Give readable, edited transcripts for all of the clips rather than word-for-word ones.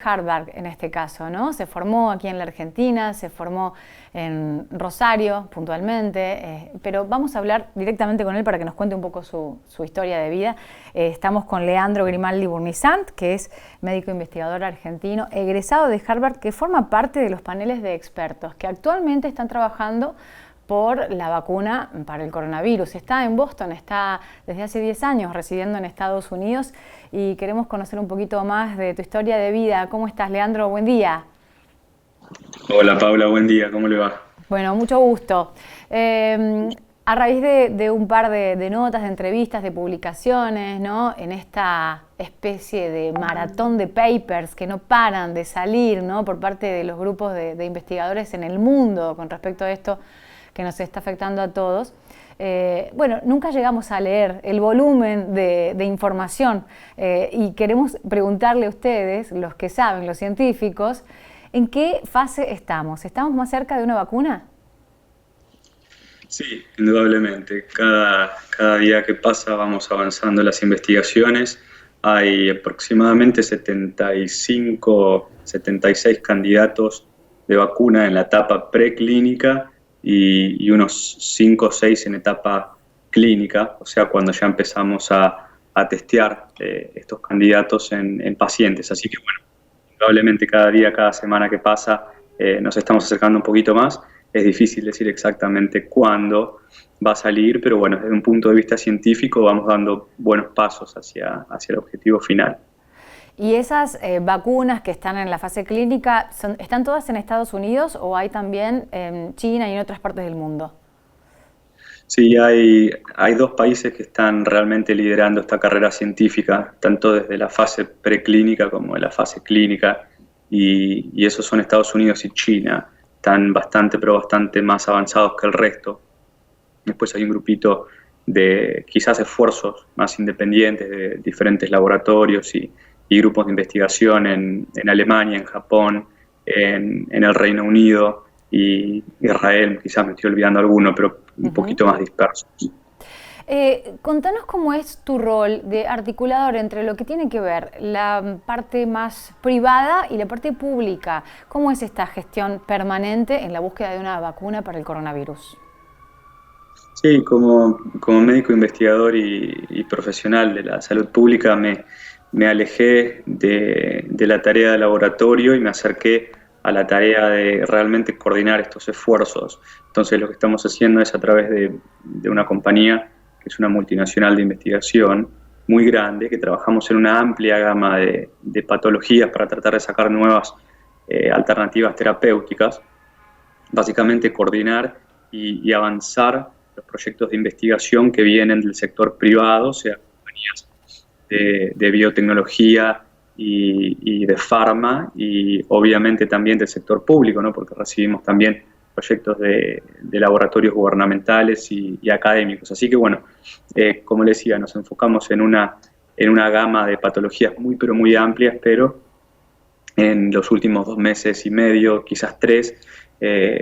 Harvard en este caso, ¿no? Se formó aquí en la Argentina, se formó en Rosario puntualmente, pero vamos a hablar directamente con él para que nos cuente un poco su historia de vida. Estamos con Leandro Grimaldi Burnissant, que es médico investigador argentino, egresado de Harvard, que forma parte de los paneles de expertos que actualmente están trabajando por la vacuna para el coronavirus. Está en Boston, está desde hace 10 años residiendo en Estados Unidos y queremos conocer un poquito más de tu historia de vida. ¿Cómo estás, Leandro? Buen día. Hola Paula, buen día, ¿cómo le va? Bueno, mucho gusto. A raíz de un par de notas, de entrevistas, de publicaciones, ¿no? En esta especie de maratón de papers que no paran de salir, ¿no? Por parte de los grupos de investigadores en el mundo con respecto a esto que nos está afectando a todos. Bueno, nunca llegamos a leer el volumen de información y queremos preguntarle a ustedes, los que saben, los científicos, ¿en qué fase estamos? ¿Estamos más cerca de una vacuna? Sí, indudablemente. Cada día que pasa vamos avanzando en las investigaciones. Hay aproximadamente 75, 76 candidatos de vacuna en la etapa preclínica y unos 5 o 6 en etapa clínica, o sea, cuando ya empezamos a testear estos candidatos en pacientes. Así que bueno, indudablemente cada día, cada semana que pasa, nos estamos acercando un poquito más. Es difícil decir exactamente cuándo va a salir, pero bueno, desde un punto de vista científico vamos dando buenos pasos hacia el objetivo final. ¿Y esas vacunas que están en la fase clínica, están todas en Estados Unidos o hay también en China y en otras partes del mundo? Sí, hay dos países que están realmente liderando esta carrera científica, tanto desde la fase preclínica como de la fase clínica, y esos son Estados Unidos y China. Están bastante, pero bastante más avanzados que el resto. Después hay un grupito de quizás esfuerzos más independientes de diferentes laboratorios y grupos de investigación en Alemania, en Japón, en el Reino Unido y Israel, quizás me estoy olvidando alguno, pero un poquito más dispersos. Contanos cómo es tu rol de articulador entre lo que tiene que ver la parte más privada y la parte pública. ¿Cómo es esta gestión permanente en la búsqueda de una vacuna para el coronavirus? Sí, como médico investigador y profesional de la salud pública me alejé de la tarea de laboratorio y me acerqué a la tarea de realmente coordinar estos esfuerzos. Entonces lo que estamos haciendo es a través de una compañía que es una multinacional de investigación muy grande, que trabajamos en una amplia gama de patologías para tratar de sacar nuevas alternativas terapéuticas, básicamente coordinar y avanzar los proyectos de investigación que vienen del sector privado, o sea, compañías de biotecnología y de farma, y obviamente también del sector público, ¿no? Porque recibimos también proyectos de laboratorios gubernamentales y académicos. Así que bueno, como les decía, nos enfocamos en una gama de patologías muy pero muy amplias, pero en los últimos 2 meses y medio, quizás 3,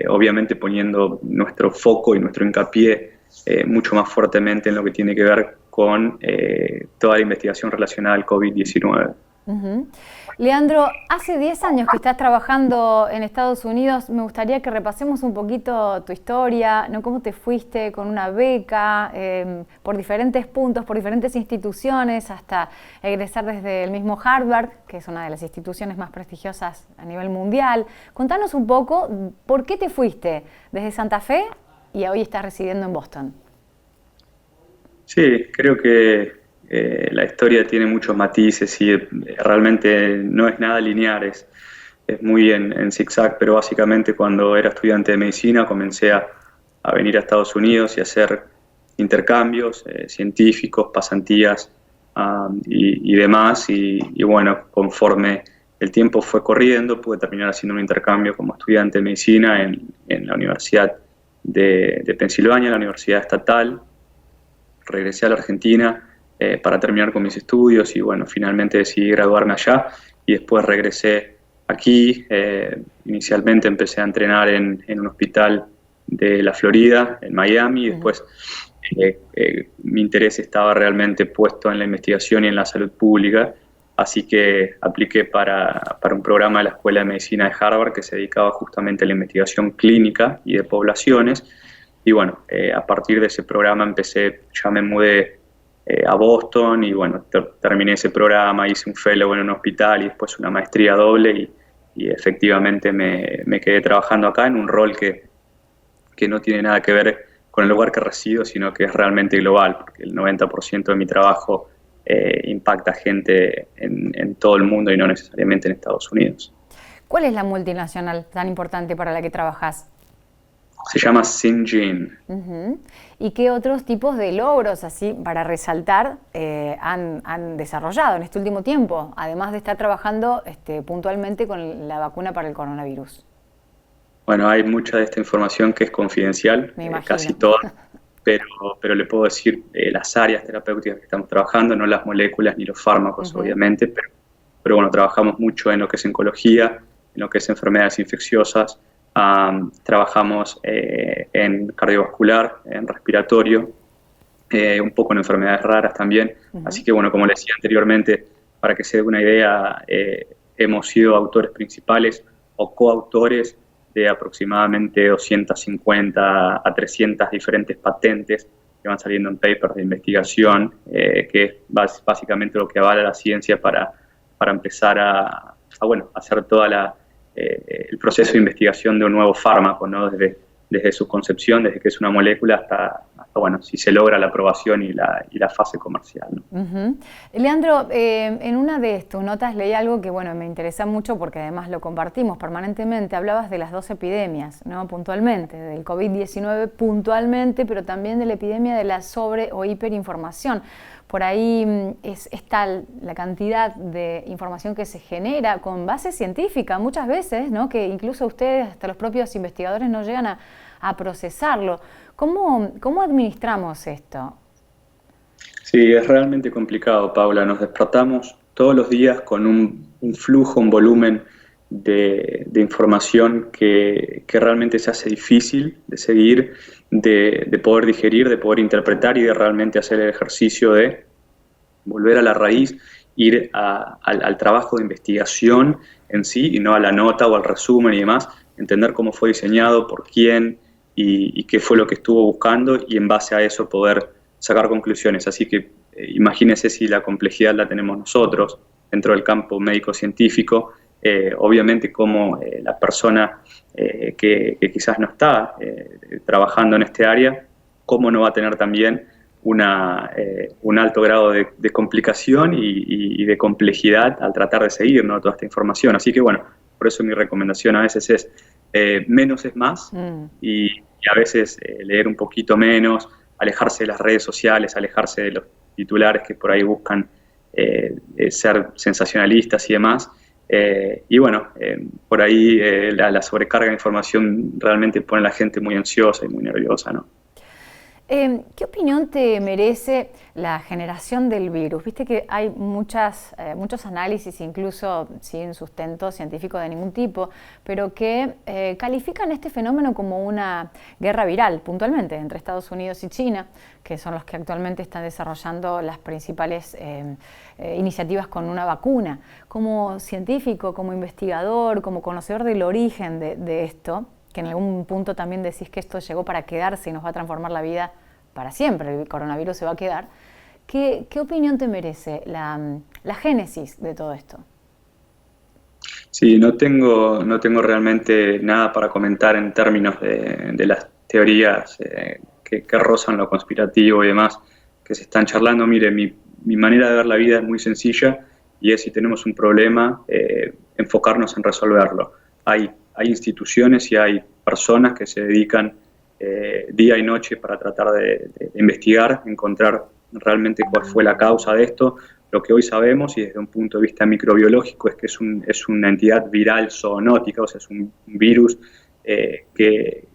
obviamente poniendo nuestro foco y nuestro hincapié mucho más fuertemente en lo que tiene que ver con toda la investigación relacionada al COVID-19. Uh-huh. Leandro, hace 10 años que estás trabajando en Estados Unidos. Me gustaría que repasemos un poquito tu historia, ¿no? Cómo te fuiste con una beca, por diferentes puntos, por diferentes instituciones, hasta egresar desde el mismo Harvard, que es una de las instituciones más prestigiosas a nivel mundial. Contanos un poco, ¿por qué te fuiste desde Santa Fe y hoy estás residiendo en Boston? Sí, creo que la historia tiene muchos matices y realmente no es nada lineal, es muy en zigzag, pero básicamente cuando era estudiante de medicina comencé a venir a Estados Unidos y a hacer intercambios científicos, pasantías y demás, y bueno, conforme el tiempo fue corriendo pude terminar haciendo un intercambio como estudiante de medicina en la Universidad de Pensilvania, la Universidad Estatal. Regresé a la Argentina para terminar con mis estudios y bueno, finalmente decidí graduarme allá y después regresé aquí. Inicialmente empecé a entrenar en un hospital de la Florida, en Miami, y después mi interés estaba realmente puesto en la investigación y en la salud pública así que apliqué para un programa de la Escuela de Medicina de Harvard que se dedicaba justamente a la investigación clínica y de poblaciones. Y bueno, a partir de ese programa ya me mudé a Boston y bueno, terminé ese programa, hice un fellow en un hospital y después una maestría doble y efectivamente me quedé trabajando acá en un rol que no tiene nada que ver con el lugar que resido, sino que es realmente global, porque el 90% de mi trabajo impacta gente en todo el mundo y no necesariamente en Estados Unidos. ¿Cuál es la multinacional tan importante para la que trabajas? Se llama Syngene. ¿Y qué otros tipos de logros, así para resaltar, han desarrollado en este último tiempo, además de estar trabajando puntualmente con la vacuna para el coronavirus? Bueno, hay mucha de esta información que es confidencial, casi toda, pero le puedo decir las áreas terapéuticas que estamos trabajando, no las moléculas ni los fármacos, obviamente, pero bueno, trabajamos mucho en lo que es oncología, en lo que es enfermedades infecciosas, trabajamos en cardiovascular, en respiratorio, un poco en enfermedades raras también. Así que bueno, como les decía anteriormente, para que se dé una idea, hemos sido autores principales o coautores de aproximadamente 250 a 300 diferentes patentes que van saliendo en papers de investigación, que es básicamente lo que avala la ciencia para empezar a hacer toda el proceso de investigación de un nuevo fármaco, ¿no? Desde su concepción, desde que es una molécula hasta bueno, si se logra la aprobación y la fase comercial, ¿no? Leandro, en una de tus notas leí algo que bueno, me interesa mucho porque además lo compartimos permanentemente. Hablabas de las dos epidemias, ¿no? Puntualmente, del COVID-19 puntualmente, pero también de la epidemia de la sobre o hiperinformación. Por ahí es tal la cantidad de información que se genera con base científica muchas veces, ¿no? Que incluso ustedes, hasta los propios investigadores, no llegan a procesarlo. ¿Cómo administramos esto? Sí, es realmente complicado, Paula. Nos despertamos todos los días con un flujo, un volumen de información que realmente se hace difícil de seguir, de poder digerir, de poder interpretar y de realmente hacer el ejercicio de volver a la raíz, ir al trabajo de investigación en sí y no a la nota o al resumen y demás, entender cómo fue diseñado, por quién y qué fue lo que estuvo buscando y en base a eso poder sacar conclusiones. Así que imagínense si la complejidad la tenemos nosotros dentro del campo médico-científico, obviamente como la persona que quizás no está trabajando en este área, cómo no va a tener también un alto grado de complicación y de complejidad al tratar de seguir, ¿no?, toda esta información. Así que bueno, por eso mi recomendación a veces es menos es más y a veces leer un poquito menos, alejarse de las redes sociales, alejarse de los titulares que por ahí buscan ser sensacionalistas y demás. Y bueno, por ahí la sobrecarga de información realmente pone a la gente muy ansiosa y muy nerviosa, ¿no? ¿Qué opinión te merece la generación del virus? Viste que hay muchos análisis, incluso sin sustento científico de ningún tipo, pero que califican este fenómeno como una guerra viral, puntualmente, entre Estados Unidos y China, que son los que actualmente están desarrollando las principales iniciativas con una vacuna. Como científico, como investigador, como conocedor del origen de esto, que en algún punto también decís que esto llegó para quedarse y nos va a transformar la vida para siempre, el coronavirus se va a quedar. ¿Qué opinión te merece la génesis de todo esto? Sí, no tengo realmente nada para comentar en términos de las teorías que rozan lo conspirativo y demás que se están charlando. Mire, mi manera de ver la vida es muy sencilla y es, si tenemos un problema, enfocarnos en resolverlo. Hay instituciones y hay personas que se dedican día y noche para tratar de investigar, encontrar realmente cuál fue la causa de esto. Lo que hoy sabemos, y desde un punto de vista microbiológico, es que es una entidad viral zoonótica, o sea, es un virus que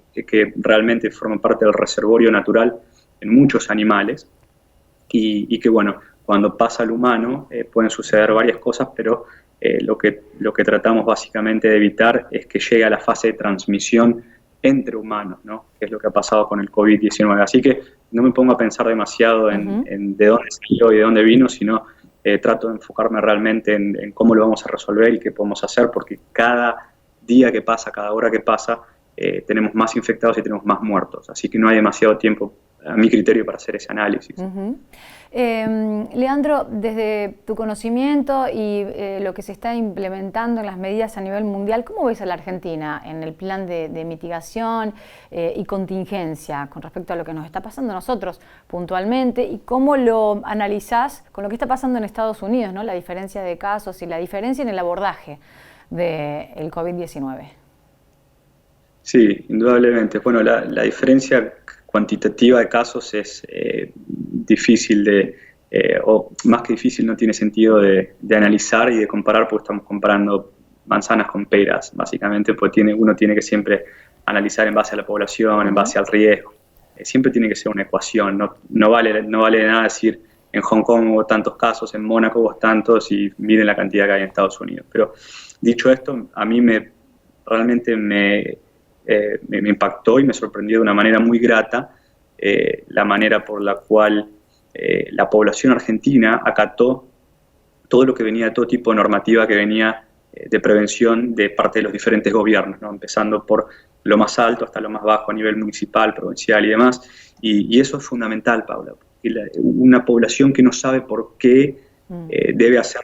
realmente forma parte del reservorio natural en muchos animales y que, bueno, cuando pasa al humano pueden suceder varias cosas, pero lo que tratamos básicamente de evitar es que llegue a la fase de transmisión entre humanos, ¿no? Que es lo que ha pasado con el COVID-19. Así que no me pongo a pensar demasiado en de dónde salió y de dónde vino, sino trato de enfocarme realmente en cómo lo vamos a resolver y qué podemos hacer, porque cada día que pasa, cada hora que pasa, tenemos más infectados y tenemos más muertos. Así que no hay demasiado tiempo, a mi criterio, para hacer ese análisis. Leandro, desde tu conocimiento y lo que se está implementando en las medidas a nivel mundial, ¿cómo ves a la Argentina en el plan de mitigación y contingencia con respecto a lo que nos está pasando a nosotros puntualmente? ¿Y cómo lo analizás con lo que está pasando en Estados Unidos, ¿no? La diferencia de casos y la diferencia en el abordaje del COVID-19. Sí, indudablemente. Bueno, la diferencia cuantitativa de casos es difícil o más que difícil, no tiene sentido de analizar y de comparar, porque estamos comparando manzanas con peras, básicamente, porque uno tiene que siempre analizar en base a la población, en base al riesgo. Siempre tiene que ser una ecuación, no vale de nada decir en Hong Kong hubo tantos casos, en Mónaco hubo tantos y miren la cantidad que hay en Estados Unidos. Pero dicho esto, a mí realmente me impactó y me sorprendió de una manera muy grata la manera por la cual la población argentina acató todo lo que venía, todo tipo de normativa que venía de prevención de parte de los diferentes gobiernos, ¿no? Empezando por lo más alto hasta lo más bajo a nivel municipal, provincial y demás. Y eso es fundamental, Paula, porque una población que no sabe por qué debe hacer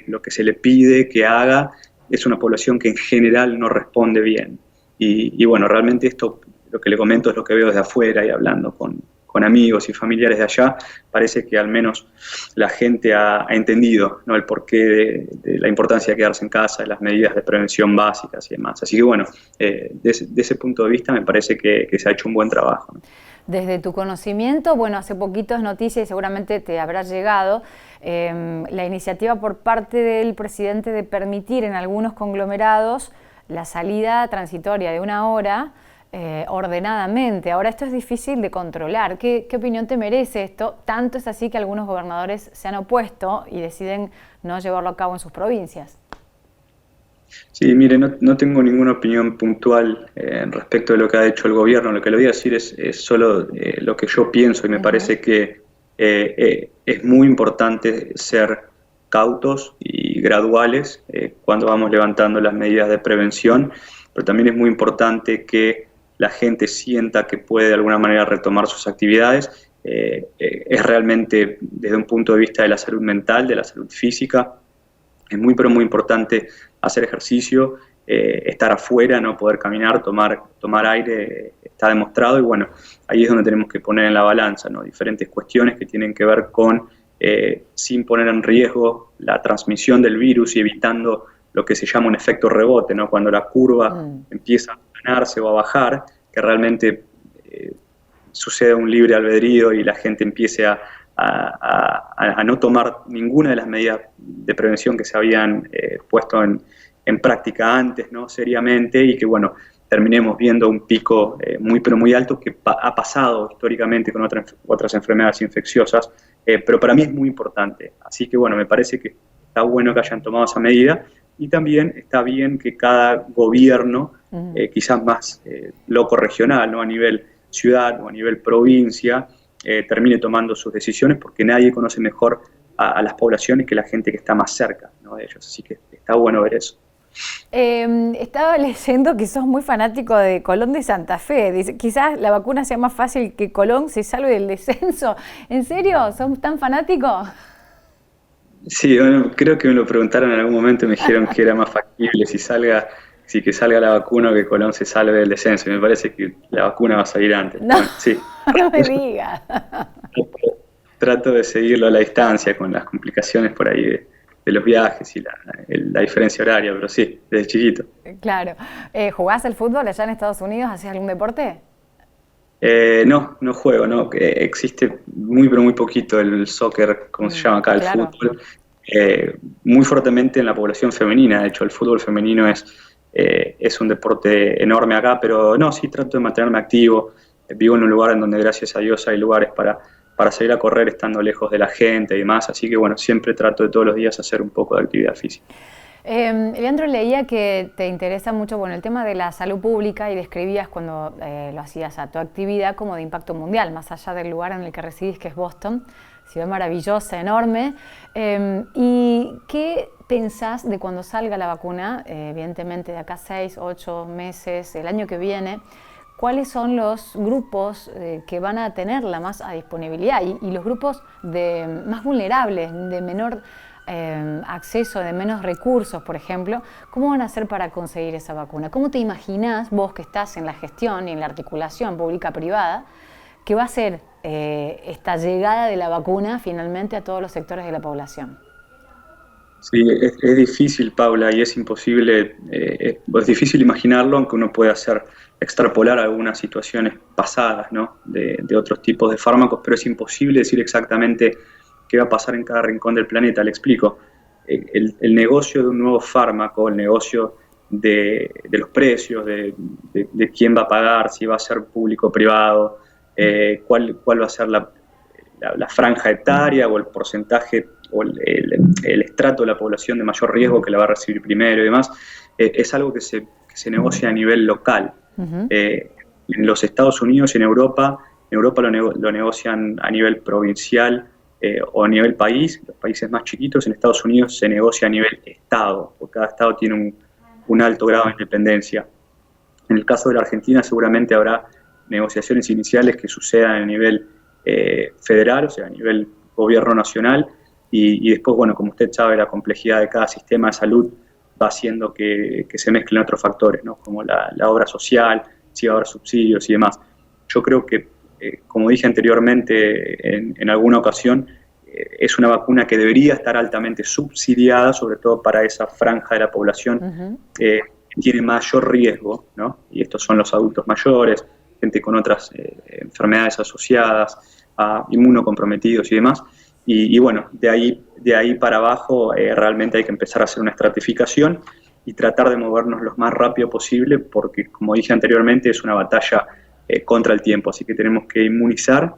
lo que se le pide que haga, es una población que en general no responde bien. Y bueno, realmente esto, lo que le comento es lo que veo desde afuera y hablando con amigos y familiares de allá, parece que al menos la gente ha entendido, ¿no?, el porqué de la importancia de quedarse en casa, de las medidas de prevención básicas y demás. Así que bueno, de ese punto de vista me parece que se ha hecho un buen trabajo, ¿no? Desde tu conocimiento, bueno, hace poquito es noticia y seguramente te habrá llegado la iniciativa por parte del presidente de permitir en algunos conglomerados la salida transitoria de 1 hora ordenadamente. Ahora esto es difícil de controlar. ¿Qué opinión te merece esto? Tanto es así que algunos gobernadores se han opuesto y deciden no llevarlo a cabo en sus provincias. Sí, mire, no tengo ninguna opinión puntual respecto de lo que ha hecho el gobierno. Lo que le voy a decir es solo lo que yo pienso y me parece que es muy importante ser cautos y graduales cuando vamos levantando las medidas de prevención, pero también es muy importante que la gente sienta que puede de alguna manera retomar sus actividades. Es realmente desde un punto de vista de la salud mental, de la salud física, es muy pero muy importante hacer ejercicio, estar afuera, no poder caminar, tomar aire, está demostrado, y bueno, ahí es donde tenemos que poner en la balanza, ¿no?, diferentes cuestiones que tienen que ver con sin poner en riesgo la transmisión del virus y evitando lo que se llama un efecto rebote, ¿no?, cuando la curva empieza a aplanarse o a bajar, que realmente sucede un libre albedrío y la gente empiece a no tomar ninguna de las medidas de prevención que se habían puesto en práctica antes, ¿no?, seriamente, y que bueno, terminemos viendo un pico muy pero muy alto que ha pasado históricamente con otras enfermedades infecciosas, pero para mí es muy importante. Así que bueno, me parece que está bueno que hayan tomado esa medida, y también está bien que cada gobierno, quizás más loco regional, ¿no?, a nivel ciudad o a nivel provincia, termine tomando sus decisiones, porque nadie conoce mejor a las poblaciones que la gente que está más cerca, ¿no?, de ellos. Así que está bueno ver eso. Estaba leyendo que sos muy fanático de Colón de Santa Fe. Dice, quizás la vacuna sea más fácil que Colón se salve del descenso. ¿En serio? ¿Sos tan fanático? Sí, bueno, creo que me lo preguntaron en algún momento y me dijeron que era más factible que salga la vacuna o que Colón se salve del descenso. Y me parece que la vacuna va a salir antes. No, bueno, sí. no me digas. Trato de seguirlo a la distancia con las complicaciones por ahí de los viajes y la diferencia horaria, pero sí, desde chiquito. Claro. ¿Jugás al fútbol allá en Estados Unidos? ¿Hacés algún deporte? No juego, ¿no? Existe muy pero muy poquito el soccer, como se llama acá, el claro. fútbol, muy fuertemente en la población femenina. De hecho, el fútbol femenino es un deporte enorme acá, pero no, sí trato de mantenerme activo. Vivo en un lugar en donde, gracias a Dios, hay lugares para salir a correr estando lejos de la gente y demás, así que bueno, siempre trato de todos los días hacer un poco de actividad física. Leandro, leía que te interesa mucho, bueno, el tema de la salud pública, y describías cuando lo hacías a tu actividad como de impacto mundial, más allá del lugar en el que residís, que es Boston, ciudad maravillosa, enorme. ¿Y qué pensás de cuando salga la vacuna, evidentemente de acá 6, 8 meses, el año que viene? ¿Cuáles son los grupos que van a tenerla más a disponibilidad y los grupos más vulnerables, de menor acceso, de menos recursos, por ejemplo? ¿Cómo van a hacer para conseguir esa vacuna? ¿Cómo te imaginás, vos que estás en la gestión y en la articulación pública-privada, que va a ser esta llegada de la vacuna finalmente a todos los sectores de la población? Sí, es difícil, Paula, y es imposible, es difícil imaginarlo, aunque uno puede extrapolar algunas situaciones pasadas, ¿no? de otros tipos de fármacos, pero es imposible decir exactamente qué va a pasar en cada rincón del planeta. Le explico. El negocio de un nuevo fármaco, el negocio de los precios, de quién va a pagar, si va a ser público o privado, cuál va a ser la franja etaria o el porcentaje o el estrato de la población de mayor riesgo que la va a recibir primero y demás, es algo que se negocia a nivel local. En los Estados Unidos y en Europa lo negocian a nivel provincial o a nivel país. Los países más chiquitos, en Estados Unidos se negocia a nivel estado, porque cada estado tiene un alto grado de independencia. En el caso de la Argentina seguramente habrá negociaciones iniciales que sucedan a nivel federal, o sea, a nivel gobierno nacional, y después, bueno, como usted sabe, la complejidad de cada sistema de salud va haciendo que se mezclen otros factores, ¿no? Como la obra social, si va a haber subsidios y demás. Yo creo que, como dije anteriormente en alguna ocasión, es una vacuna que debería estar altamente subsidiada, sobre todo para esa franja de la población que tiene mayor riesgo, ¿no? Y estos son los adultos mayores, gente con otras enfermedades asociadas, inmunocomprometidos y demás. Y bueno, de ahí para abajo realmente hay que empezar a hacer una estratificación y tratar de movernos lo más rápido posible, porque, como dije anteriormente, es una batalla contra el tiempo, así que tenemos que inmunizar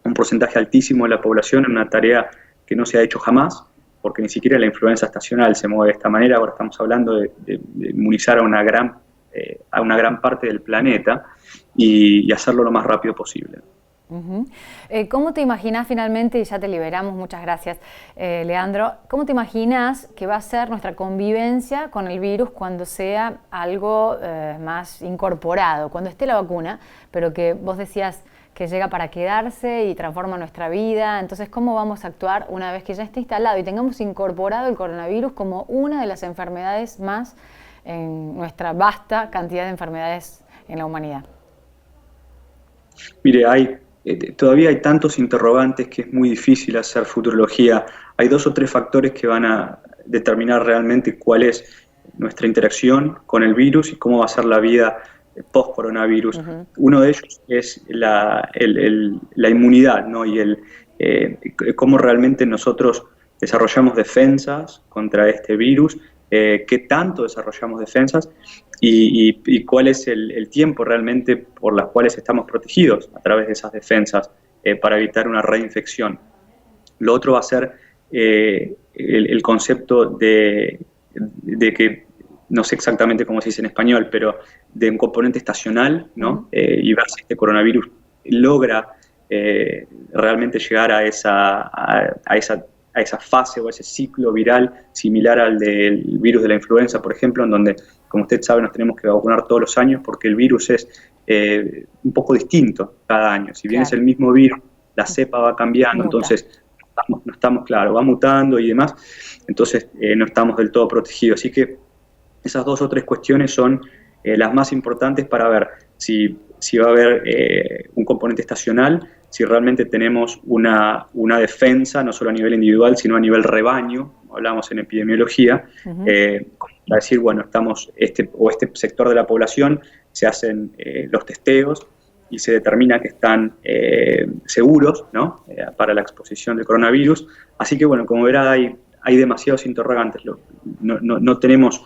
un porcentaje altísimo de la población en una tarea que no se ha hecho jamás, porque ni siquiera la influenza estacional se mueve de esta manera. Ahora estamos hablando de inmunizar a una gran parte del planeta y hacerlo lo más rápido posible. ¿Cómo te imaginas finalmente, y ya te liberamos, muchas gracias, Leandro, cómo te imaginas que va a ser nuestra convivencia con el virus cuando sea algo más incorporado, cuando esté la vacuna, pero que vos decías que llega para quedarse y transforma nuestra vida? Entonces, ¿cómo vamos a actuar una vez que ya esté instalado y tengamos incorporado el coronavirus como una de las enfermedades más en nuestra vasta cantidad de enfermedades en la humanidad? Mire, todavía hay tantos interrogantes que es muy difícil hacer futurología. Hay 2 o 3 factores que van a determinar realmente cuál es nuestra interacción con el virus y cómo va a ser la vida post-coronavirus. Uno de ellos es la inmunidad, ¿no? Y cómo realmente nosotros desarrollamos defensas contra este virus, qué tanto desarrollamos defensas y cuál es el tiempo realmente por las cuales estamos protegidos a través de esas defensas para evitar una reinfección. Lo otro va a ser el concepto de que, no sé exactamente cómo se dice en español, pero de un componente estacional, ¿no? Y ver si este coronavirus logra realmente llegar a esa fase o a ese ciclo viral similar al del virus de la influenza, por ejemplo, en donde, como usted sabe, nos tenemos que vacunar todos los años porque el virus es un poco distinto cada año. Si bien es el mismo virus, la cepa va cambiando, entonces no estamos, claro, va mutando y demás, entonces no estamos del todo protegidos. Así que esas 2 o 3 cuestiones son las más importantes para ver si va a haber un componente estacional, si realmente tenemos una defensa, no solo a nivel individual, sino a nivel rebaño, como hablamos en epidemiología, para decir, bueno, este sector de la población, se hacen los testeos y se determina que están seguros, ¿no? Para la exposición del coronavirus. Así que, bueno, como verá, hay demasiados interrogantes. No tenemos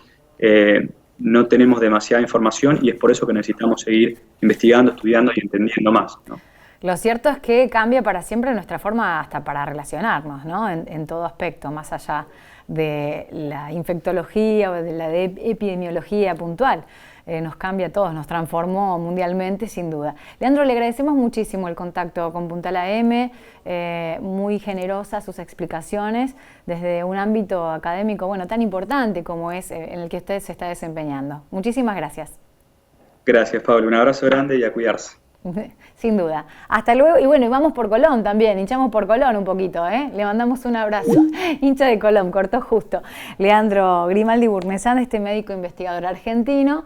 demasiada información y es por eso que necesitamos seguir investigando, estudiando y entendiendo más, ¿no? Lo cierto es que cambia para siempre nuestra forma hasta para relacionarnos, ¿no? En todo aspecto, más allá de la infectología o de la epidemiología puntual. nos cambia a todos, nos transformó mundialmente sin duda. Leandro, le agradecemos muchísimo el contacto con Puntal AM, muy generosas sus explicaciones desde un ámbito académico, bueno, tan importante como es en el que usted se está desempeñando. Muchísimas gracias. Gracias, Pablo. Un abrazo grande y a cuidarse. Sin duda. Hasta luego. Y bueno, y vamos por Colón también, hinchamos por Colón un poquito, ¿eh? Le mandamos un abrazo. Hincha de Colón, cortó justo. Leandro Grimaldi Burnesán, este médico investigador argentino.